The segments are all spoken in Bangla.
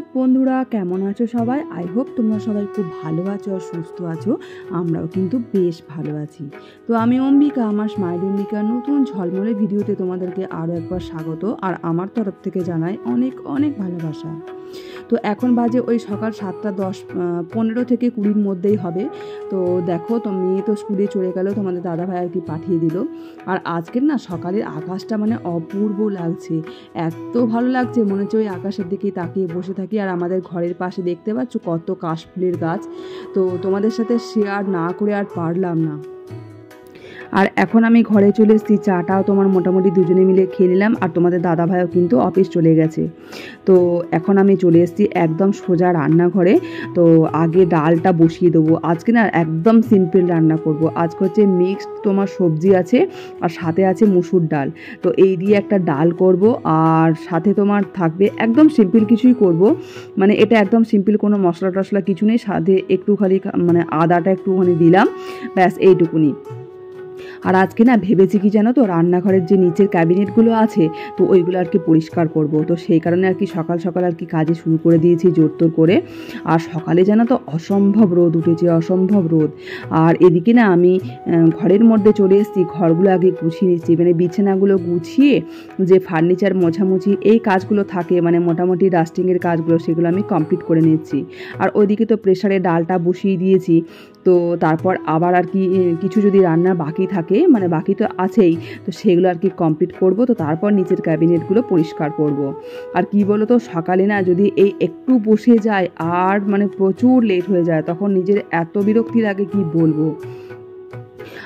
সুপ্রভাত বন্ধুরা, কেমন আছো সবাই? আই হোপ তোমরা সবাই খুব ভালো আছো আর সুস্থ আছো। আমরাও কিন্তু বেশ ভালো আছি। তো আমি অম্বিকা, আমার স্মাইল অম্বিকার নতুন ঝলমলে ভিডিওতে তোমাদেরকে আরও একবার স্বাগত আর আমার তরফ থেকে জানাই অনেক অনেক ভালোবাসা। তো এখন বাজে ওই সকাল 7টা 10 15 থেকে 20-র মধ্যেই হবে। তো দেখো, তো মেয়ে তো স্কুলে চলে গেল, তোমাদের দাদাভাই আর কি পাঠিয়ে দিল। আর আজকের না সকালের আকাশটা মানে অপূর্ব লাগছে, এত ভালো লাগছে মনে হচ্ছে ওই আকাশের দিকে তাকিয়ে বসে থাকি। আর আমাদের ঘরের পাশে দেখতে পাচ্ছ কত কাশফুলের গাছ। তো তোমাদের সাথে শেয়ার না করে আর পারলাম না। আর এখন আমি ঘরে চলে এসেছি, চাটাও তোমার মোটামুটি দুজনে মিলে খেয়ে নিলাম। আর তোমাদের দাদাভাইও কিন্তু অফিস চলে গেছে। তো এখন আমি চলে এসেছি একদম সোজা রান্নাঘরে। তো আগে ডালটা বসিয়ে দেবো। আজকে না একদম সিম্পল রান্না করব। আজকে হচ্ছে মিক্সড তোমার সবজি আছে আর সাথে আছে মুসুর ডাল। তো এই দিয়ে একটা ডাল করব আর সাথে তোমার থাকবে একদম সিম্পল কিছুই করব। মানে এটা একদম সিম্পল, কোনো মশলা টশলা কিছু নেই, সাথে একটুখানি মানে আদাটা একটুখানি দিলাম, ব্যাস এইটুকুনি। আর আজকে না ভেবেছি কি জানো তো, রান্নাঘরের যে নিচের ক্যাবিনেটগুলো আছে তো ওইগুলো আর কি পরিষ্কার করব। তো সেই কারণে আর কি সকাল সকাল আর কি কাজে শুরু করে দিয়েছি জোরতোর করে। আর সকালে জানো তো অসম্ভব রোদ উঠেছে, অসম্ভব রোদ। আর এদিকে না আমি ঘরের মধ্যে চলে এসেছি, ঘরগুলো আগে গুছিয়ে নিচ্ছি, মানে বিছানাগুলো গুছিয়ে যে ফার্নিচার মোছামুছি এই কাজগুলো থাকে, মানে মোটামুটি ডাস্টিংয়ের কাজগুলো, সেগুলো আমি কমপ্লিট করে নিচ্ছি। আর ওইদিকে তো প্রেসারে ডালটা বসিয়ে দিয়েছি। তো তারপর আবার আর কি কিছু যদি রান্না বাকি থাকে, মানে বাকি তো আছেই, তো সেগুলো আর কি কমপ্লিট করব। তো তারপর নিচের ক্যাবিনেটগুলো পরিষ্কার করব। আর কি বলো তো, সকালে না যদি এই একটু বসে যায় আর মানে প্রচুর লেট হয়ে যায়, তখন নিজের এত বিরক্তি লাগে কি বলবো।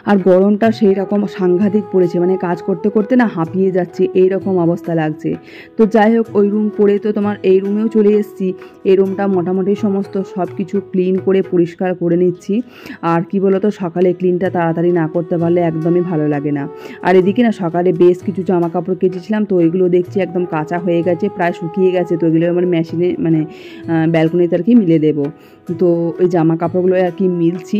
আর গরমটা সেই রকম সাংঘাতিক পড়েছে, মানে কাজ করতে করতে না হাঁপিয়ে যাচ্ছে, এই রকম অবস্থা লাগছে। তো যাই হোক, ওই রুম করে তো তোমার এই রুমেও চলে এসেছি। এই রুমটা মোটামুটি সমস্ত সব কিছু ক্লিন করে পরিষ্কার করে নিচ্ছি। আর কি বলো তো, সকালে ক্লিনটা তাড়াতাড়ি না করতে পারলে একদমই ভালো লাগে না। আর এদিকে না সকালে বেশ কিছু জামা কাপড় কেচেছিলাম, তো ওইগুলো দেখছি একদম কাঁচা হয়ে গেছে, প্রায় শুকিয়ে গেছে। তো ওইগুলো আমার মেশিনে মানে ব্যালকনিতে আর কি মিলে দেবো। তো ওই জামা কাপড়গুলো আর কি মিলছি।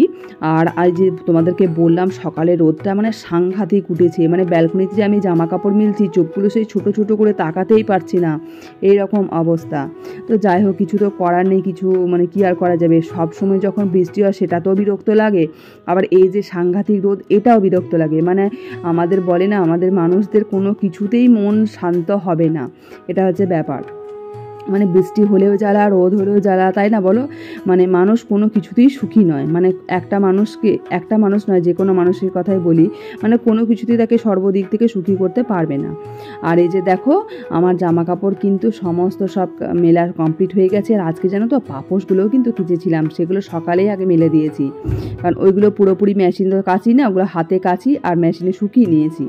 আর আজ যে তোমাদেরকে বললাম সকালে রোদটা মানে সাংঘাতিক উঠেছে, মানে ব্যালকনিতে যে আমি জামা কাপড় মিলছি, চোখগুলো সেই ছোটো ছোটো করে তাকাতেই পারছি না, এই রকম অবস্থা। তো যাই হোক, কিছু তো করার নেই, কিছু মানে কি আর করা যাবে। সব সময় যখন বৃষ্টি হয় সেটাতেও বিরক্ত লাগে, আবার এই যে সাংঘাতিক রোদ এটাও বিরক্ত লাগে। মানে আমাদের বলে না, আমাদের মানুষদের কোনো কিছুতেই মন শান্ত হবে না, এটা হচ্ছে ব্যাপার। মানে বৃষ্টি হলেও জ্বালা, রোদ হলেও জ্বালা, তাই না বলো? মানে মানুষ কোনো কিছুতেই সুখী নয়। মানে একটা মানুষ নয়, যে কোনো মানুষের কথাই বলি, মানে কোনো কিছুতেই তাকে সর্বদিক থেকে সুখী করতে পারবে না। আর এই যে দেখো, আমার জামা কাপড় কিন্তু সমস্ত সব মেলার কমপ্লিট হয়ে গেছে। আর আজকে জানো তো পাপোশগুলোও কিন্তু কেচেছিলাম, সেগুলো সকালেই আগে মেলে দিয়েছি, কারণ ওইগুলো পুরোপুরি মেশিন তো কাচি না, ওগুলো হাতে কাচি আর মেশিনে শুকিয়ে নিয়েছি।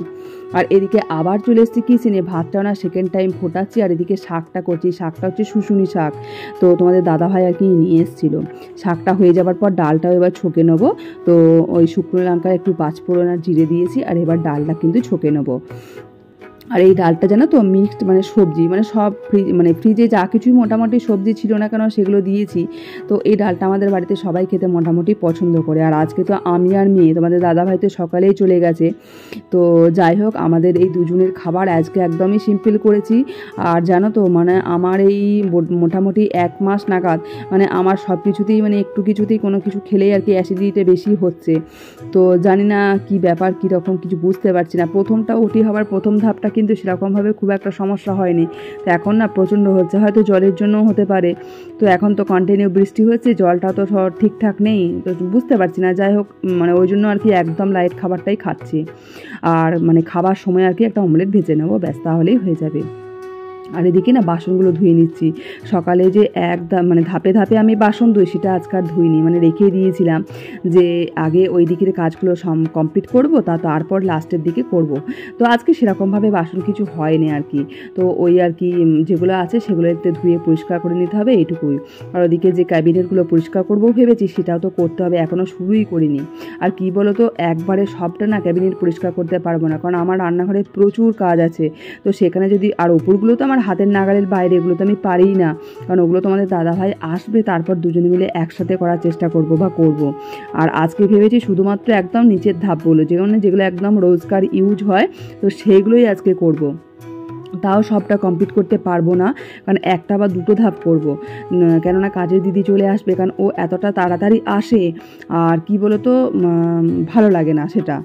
আর এদিকে আবার চলে এসেছি কিচেনে, ভাতটাও না সেকেন্ড টাইম ফোটাচ্ছি। আর এদিকে শাকটা করছি, শাকটা হচ্ছে শুশুনি শাক। তো তোমাদের দাদাভাই আর কি নিয়ে এসেছিলো। শাকটা হয়ে যাবার পর ডালটাও এবার ছকে নেবো। তো ওই শুকনো লঙ্কা একটু পাঁচফোড়ন আর জিরে দিয়েছি, আর এবার ডালটা কিন্তু ছকে নেবো। আর এই ডালটা জানো তো মিক্সড মানে সবজি, মানে সব ফ্রিজে যা কিছুই মোটামুটি সবজি ছিল না কেন সেগুলো দিয়েছি। তো এই ডালটা আমাদের বাড়িতে সবাই খেতে মোটামুটি পছন্দ করে। আর আজকে তো আমি আর মেয়ে, তোমাদের দাদাভাই তো সকালেই চলে গেছে। তো যাই হোক, আমাদের এই দুজনের খাবার আজকে একদমই সিম্পল করেছি। আর জানো তো, মানে আমার এই মোটামুটি 1 মাস নাগাদ মানে আমার সব কিছুতেই মানে একটু কিছুতেই কোনো কিছু খেলেই আর কি অ্যাসিডিটি বেশি হচ্ছে। তো জানি না কি ব্যাপার, কীরকম কিছু বুঝতে পারছি না। প্রথমটা ওটি হওয়ার প্রথম ধাপটা কিন্তু সেরকমভাবে খুব একটা সমস্যা হয়নি, তো এখন না প্রচণ্ড হচ্ছে, হয়তো জলের জন্যও হতে পারে। তো এখন তো কন্টিনিউ বৃষ্টি হচ্ছে, জলটা তো সব ঠিকঠাক নেই, তো বুঝতে পারছি না। যাই হোক, মানে ওই জন্য আর কি একদম লাইট খাবারটাই খাচ্ছি। আর মানে খাবার সময় আর কি একটা অমলেট ভেজে নেবো, ব্যাস, তাহলেই হয়ে যাবে। আর এদিকে না বাসনগুলো ধুয়ে নিচ্ছি। সকালে যে মানে ধাপে ধাপে আমি বাসন ধুই, সেটা আজকাল ধুইনি, মানে রেখে দিয়েছিলাম যে আগে ওই দিকের কাজগুলো কমপ্লিট করব, তারপর লাস্টের দিকে করব। তো আজকে সেরকমভাবে বাসন কিছু হয়নি আর কি। তো ওই আর কি যেগুলো আছে সেগুলো একটু ধুয়ে পরিষ্কার করে নিতে হবে, এইটুকুই। আর ওদিকে যে ক্যাবিনেটগুলো পরিষ্কার করবো ভেবেছি, সেটাও তো করতে হবে, এখনও শুরুই করিনি। আর কি বলো তো, একবারে সবটা না ক্যাবিনেট পরিষ্কার করতে পারবো না, কারণ আমার রান্নাঘরে প্রচুর কাজ আছে। তো সেখানে যদি, আর উপরগুলো তো আমার হাতের নাগালের বাইরে, এগুলো তো আমি পারিই না, কারণ ওগুলো তোমাদের দাদাভাই আসবে, তারপর দুজনে মিলে একসাথে করার চেষ্টা করব। আর আজকে ভেবেছি শুধুমাত্র একদম নিচের ধাপগুলো, যেগুলো একদম রোজকার ইউজ হয়, তো সেইগুলোই আজকে করব। তাও সবটা কমপ্লিট করতে পারবো না, কারণ একটা বা দুটো ধাপ করব, কেননা কাজের দিদি চলে আসবে, কারণ ও এতটা তাড়াতাড়ি আসে আর কি বলতো ভালো লাগে না সেটা।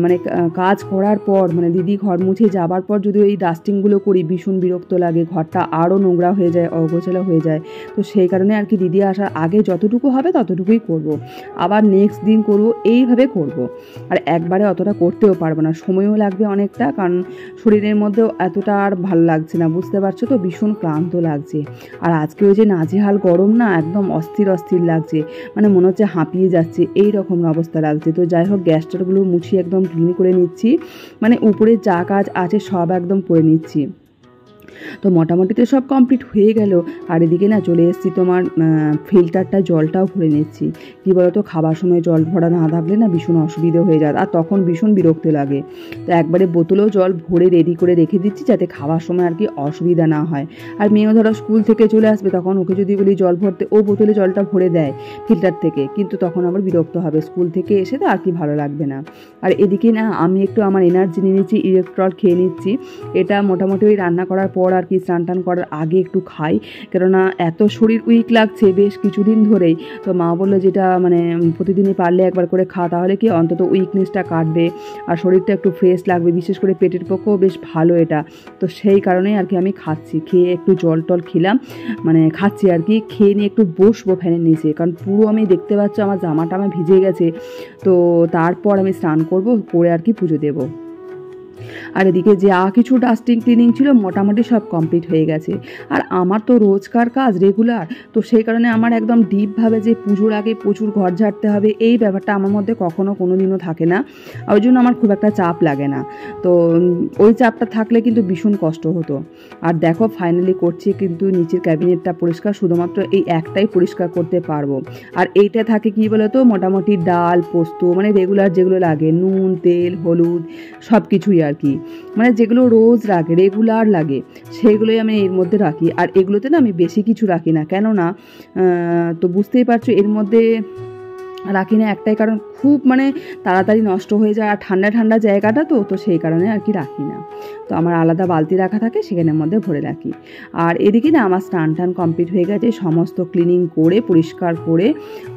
মানে কাজ করার পর মানে দিদি ঘর মুছে যাবার পর যদি এই ডাস্টিংগুলো করি ভীষণ বিরক্ত লাগে, ঘরটা আরও নোংরা হয়ে যায়, অগোছালো হয়ে যায়। তো সেই কারণে আর কি দিদি আসার আগে যতটুকু হবে ততটুকুই করব, আবার নেক্সট দিন করব, এইভাবে করব। আর একবারে অতটা করতেও পারবো না, সময়ও লাগবে অনেকটা, কারণ শরীরের মধ্যেও এতটা আর ভালো লাগছে না, বুঝতে পারছো তো, ভীষণ ক্লান্ত লাগছে। আর আজকে ওই যে নাজেহাল গরম না, একদম অস্থির অস্থির লাগছে, মানে মনে হচ্ছে হাঁপিয়ে যাচ্ছে, এই রকম অবস্থা লাগছে। তো যাই হোক গ্যাসটারগুলো মুছিয়ে একদম ক্লিন করে নিচ্ছি, মানে উপরে যা কাজ আছে সব একদম করে নিচ্ছি। তো মোটামুটি তো সব কমপ্লিট হয়ে গেল। আর এদিকে না চলে এসেছি তোমার ফিল্টারটা জলটাও ভরে নিচ্ছি। কী বলতো, খাবার সময় জল ভরা না থাকলে না ভীষণ অসুবিধা হয়ে যায়, আর তখন ভীষণ বিরক্তি লাগে। তো একবারে বোতলেও জল ভরে রেডি করে রেখে দিচ্ছি, যাতে খাওয়ার সময় আর কি অসুবিধা না হয়। আর মেয়েও ধরো স্কুল থেকে চলে আসবে, তখন ওকে যদি বলি জল ভরতে, ও বোতলে জলটা ভরে দেয় ফিল্টার থেকে, কিন্তু তখন আবার বিরক্ত হবে, স্কুল থেকে এসে তো আর কি ভালো লাগবে না। আর এদিকে না আমি একটু আমার এনার্জি নিয়ে নিচ্ছি, ইলেকট্রল খেয়ে নিচ্ছি। এটা মোটামুটি ওই রান্না করার পর আর কি স্নান টান করার আগে একটু খাই, কেননা এত শরীর উইক লাগছে বেশ কিছুদিন ধরেই। তো মা বললো যেটা মানে প্রতিদিনই পারলে একবার করে খা, তাহলে কি অন্তত উইকনেসটা কাটবে আর শরীরটা একটু ফ্রেশ লাগবে, বিশেষ করে পেটের পক্ষেও বেশ ভালো এটা। তো সেই কারণেই আর কি আমি খাচ্ছি, খেয়ে একটু জল টল খেলাম, মানে খাচ্ছি আর কি, খেয়ে নিয়ে একটু বসবো ফ্যানের নিচে, কারণ পুরো আমি দেখতে পাচ্ছ আমার জামাটা আমার ভিজে গেছে। তো তারপর আমি স্নান করব, করে আর কি পুজো দেবো। আর এদিকে যা কিছু ডাস্টিং ক্লিনিং ছিল মোটামুটি সব কমপ্লিট হয়ে গেছে। আর আমার তো রোজকার কাজ রেগুলার, তো সেই কারণে আমার একদম ডিপভাবে যে পুজোর আগে প্রচুর ঘর ঝাড়তে হবে এই ব্যাপারটা আমার মধ্যে কখনো কোনো দিনও থাকে না, ওই জন্য আমার খুব একটা চাপ লাগে না। তো ওই চাপটা থাকলে কিন্তু ভীষণ কষ্ট হতো। আর দেখো ফাইনালি করছি, কিন্তু নিচের ক্যাবিনেটটা পরিষ্কার, শুধুমাত্র এই একটাই পরিষ্কার করতে পারবো। আর এইটা থাকে কি বলতো, মোটামুটি ডাল পোস্ত মানে রেগুলার যেগুলো লাগে, নুন তেল হলুদ সব কিছুই আর কি, মানে যেগুলো রোজ লাগে রেগুলার লাগে সেগুলোই আমি এর মধ্যে রাখি। আর এগুলোতে না আমি বেশি কিছু রাখি না, কেননা তো বুঝতেই পারছো এর মধ্যে রাখি না একটাই কারণ, খুব মানে তাড়াতাড়ি নষ্ট হয়ে যায়, আর ঠান্ডা ঠান্ডা জায়গাটা তো সেই কারণে আর কি রাখি না। তো আমার আলাদা বালতি রাখা থাকে, সেখানের মধ্যে ভরে রাখি। আর এদিকে না আমার স্নান টান কমপ্লিট হয়ে গেছে, সমস্ত ক্লিনিং করে পরিষ্কার করে,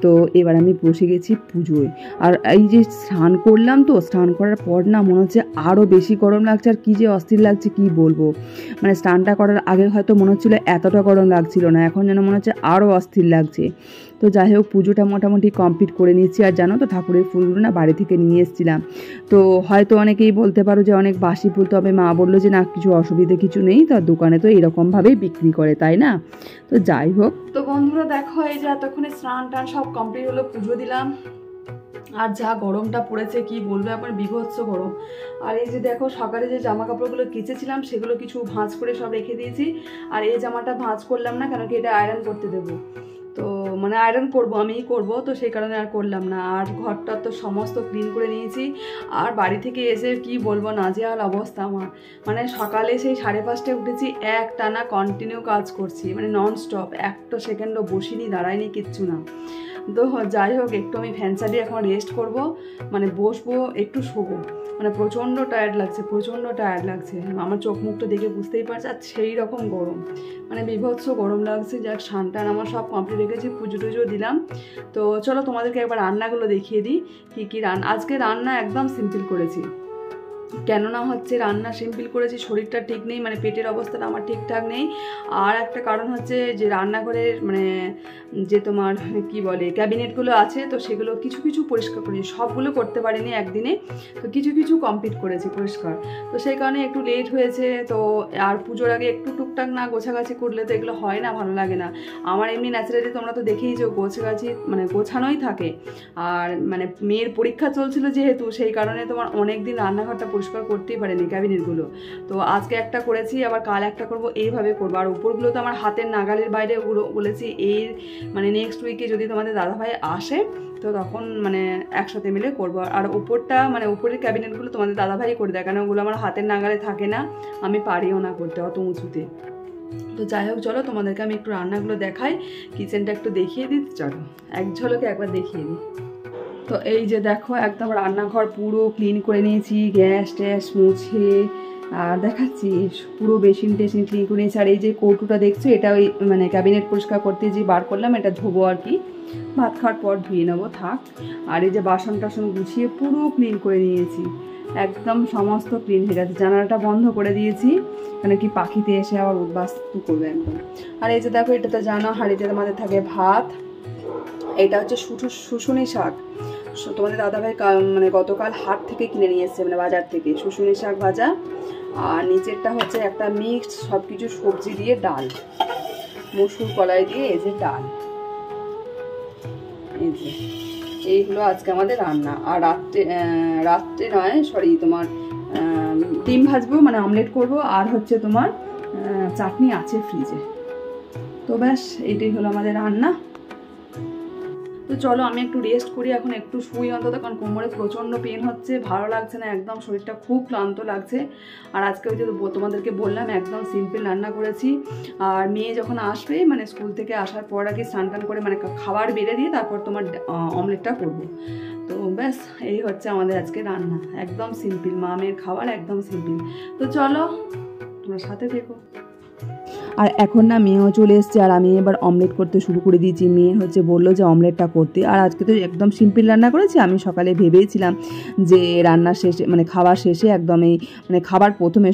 তো এবার আমি বসে গেছি পুজোয়। আর এই যে স্নান করলাম, তো স্নান করার পর না মনে হচ্ছে আরও বেশি গরম লাগছে, আর কী যে অস্থির লাগছে কী বলবো। মানে স্নানটা করার আগে হয়তো মনে হচ্ছিলো এতটা গরম লাগছিল না, এখন যেন মনে হচ্ছে আরও অস্থির লাগছে। তো যাই হোক পুজোটা মোটামুটি কমপ্লিট করে নিচ্ছি। আর জানো তো ঠাকুরের ফুলগুলো না বাড়ি থেকে নিয়ে এসেছিলাম, তো হয়তো অনেকেই বলতে পারো যে অনেক বাসি ফুল, তবে মা বললো যে না কিছু অসুবিধে কিছু নেই, তার দোকানে তো এরকমভাবেই বিক্রি করে, তাই না। তো যাই হোক, তো বন্ধুরা দেখো এই যে এতক্ষণে স্নান টান সব কমপ্লিট হলো, পুজো দিলাম। আর যা গরমটা পড়েছে কি বলবো, এখন বিভৎস গরম। আর এই যে দেখো সকালে যে জামা কাপড়গুলো কেচেছিলাম সেগুলো কিছু ভাঁজ করে সব রেখে দিয়েছি। আর এই জামাটা ভাঁজ করলাম না, কেন কি এটা আয়রন করতে দেবো, তো মানে আয়রন করব আমিই করব, তো সেই কারণে আর করলাম না। আর ঘরটা তো সমস্ত ক্লিন করে নিয়েছি। আর বাড়ি থেকে এসে কি বলবো, নাজেহাল অবস্থা আমার, মানে সকালে সেই 5:30টায় উঠেছি, এক টানা কন্টিনিউ কাজ করছি, মানে ননস্টপ, একটা সেকেন্ডও বসিনি দাঁড়াইনি কিচ্ছু না। তো যাই হোক একটু আমি ফ্যান চালিয়ে এখন রেস্ট করব, মানে বসবো একটু শোবো, মানে প্রচণ্ড টায়ার্ড লাগছে, আমার চোখ মুখটা দেখে বুঝতেই পারছি। আর সেই রকম গরম, মানে বিভৎস গরম লাগছে। যাক স্নান টান আমার সব কমপ্লিট রেখেছি, পুজো টুজো দিলাম। তো চলো তোমাদেরকে একবার রান্নাগুলো দেখিয়ে দিই, কী আজকে রান্না একদম সিম্পল করেছি। কেননা হচ্ছে রান্না সিম্পল করেছি, শরীরটা ঠিক নেই, মানে পেটের অবস্থাটা আমার ঠিকঠাক নেই। আর একটা কারণ হচ্ছে যে রান্নাঘরের মানে যে তোমার কি বলে ক্যাবিনেটগুলো আছে, তো সেগুলো কিছু কিছু পরিষ্কার করেছি, সবগুলো করতে পারিনি একদিনে, তো কিছু কিছু কমপ্লিট করেছি পরিষ্কার। তো সেই কারণে একটু লেট হয়েছে। তো আর পুজোর আগে একটু টুকটাক না গোছাগাছি করলে তো এগুলো হয় না, ভালো লাগে না। আমার এমনি ন্যাচারালি তোমরা তো দেখেই যে গোছাগাছি মানে গোছানোই থাকে। আর মানে মেয়ের পরীক্ষা চলছিল যেহেতু, সেই কারণে তোমার অনেক দিন রান্নাঘরটা পরিষ্কার করতেই পারেনি ক্যাবিনেটগুলো। তো আজকে একটা করেছি, আবার কাল একটা করব, এইভাবে করবো। আর উপরগুলো তো আমার হাতের নাগালের বাইরে, ওগুলো বলেছি এই মানে নেক্সট উইকে যদি তোমাদের দাদাভাই আসে তো তখন মানে একসাথে মিলে করবো। আর উপরটা মানে উপরের ক্যাবিনেটগুলো তোমাদের দাদাভাই করে দেয়, কারণ ওগুলো আমার হাতের নাগালে থাকে না, আমি পারিও না করতে অত উঁচুতে। তো যাই হোক চলো তোমাদেরকে আমি একটু রান্নাগুলো দেখাই, কিচেনটা একটু দেখিয়ে দিই, চলো এক ঝলকে একবার দেখিয়ে দিই। তো এই যে দেখো একদম রান্নাঘর পুরো ক্লিন করে নিয়েছি, গ্যাস ট্যাস মুছে আর দেখাচ্ছি পুরো বেসিন টেসিন ক্লিন করে নিয়েছি। আর এই যে কৌটোটা দেখছো, এটা ওই মানে ক্যাবিনেট পরিষ্কার করতে যে বার করলাম, এটা ধোবো আর কি, ভাত খাওয়ার পর ধুয়ে নেবো থাক। আর এই যে বাসন টাসন গুছিয়ে পুরো ক্লিন করে নিয়েছি, একদম সমস্ত ক্লিন হয়ে গেছে। জানালাটা বন্ধ করে দিয়েছি, মানে কি পাখিতে এসে আবার উদ্বাস্তু করবে একদম। আর এই যে দেখো, এটাতে জানো হাঁড়িতে আমাদের থাকে ভাত। এটা হচ্ছে শুশুনি শাক, তোমাদের দাদাভাই মানে গতকাল হাট থেকে কিনে নিয়ে এসেছে, মানে বাজার থেকে, শুশুনি শাক ভাজা। আর নিচেরটা হচ্ছে একটা মিক্সড সব কিছু সবজি দিয়ে ডাল, মসুর কলাই দিয়ে এই যে ডাল, এই যে এই হলো আজকে আমাদের রান্না। আর রাত্রে নয় সরি, তোমার ডিম ভাজবো, মানে অমলেট করব। আর হচ্ছে তোমার চাটনি আছে ফ্রিজে। তো ব্যাস এটাই হলো আমাদের রান্না। তো চলো আমি একটু রেস্ট করি, এখন একটু শুই অন্তত, কারণ কোমরে প্রচণ্ড পেন হচ্ছে, ভালো লাগছে না একদম, শরীরটা খুব ক্লান্ত লাগছে। আর আজকে ওই যে তোমাদেরকে বললাম একদম সিম্পল রান্না করেছি। আর মেয়ে যখন আসবে, মানে স্কুল থেকে আসার পর আগে স্নান টান করে মানে খাবার বেড়ে দিয়ে তারপর তোমার অমলেটটা করবো। তো ব্যাস এই হচ্ছে আমাদের আজকে রান্না, একদম সিম্পল, মা মেয়ের খাবার একদম সিম্পল। তো চলো তোমার সাথে থেকো। আর এখন না মেয়েও চলে এসছে, আর আমি এবার অমলেট করতে শুরু করে দিয়েছি। মেয়ে হচ্ছে বললো যে অমলেটটা করতে। আর আজকে তো একদম সিম্পল রান্না করেছি। আমি সকালে ভেবেছিলাম যে রান্নার শেষে মানে খাবার শেষে একদমই মানে খাবার প্রথমে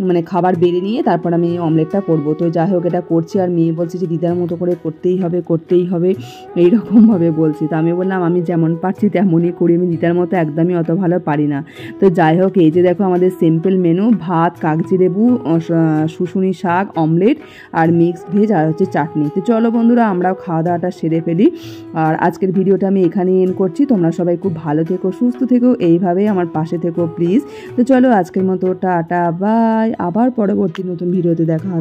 মানে খাবার বেড়ে নিয়ে তারপর আমি অমলেটটা করব। তো যাই হোক এটা করছি, আর মেয়ে বলছে যে দিদার মতো করে করতেই হবে এইরকমভাবে বলছি। তো আমি বললাম আমি যেমন পারছি তেমনই করি, আমি দিদার মতো একদমই অত ভালো পারি না। তো যাই হোক এই যে দেখো আমাদের সিম্পল মেনু, ভাত, কাগজি লেবু, শুশুনি শাক, অমলেট আর মিক্সড ভেজ, আর হচ্ছে চাটনি। তো চলো বন্ধুরা আমরাও খাওয়া দাওয়াটা সেরে ফেলি। আর আজকের ভিডিওটা আমি এখানেই এন্ড করছি। তোমরা সবাই খুব ভালো থেকো, সুস্থ থেকো, এইভাবেই আমার পাশে থেকো প্লিজ। তো চলো আজকের মতো টাটা বাই, আবার পরবর্তী নতুন ভিডিওতে দেখা হবে।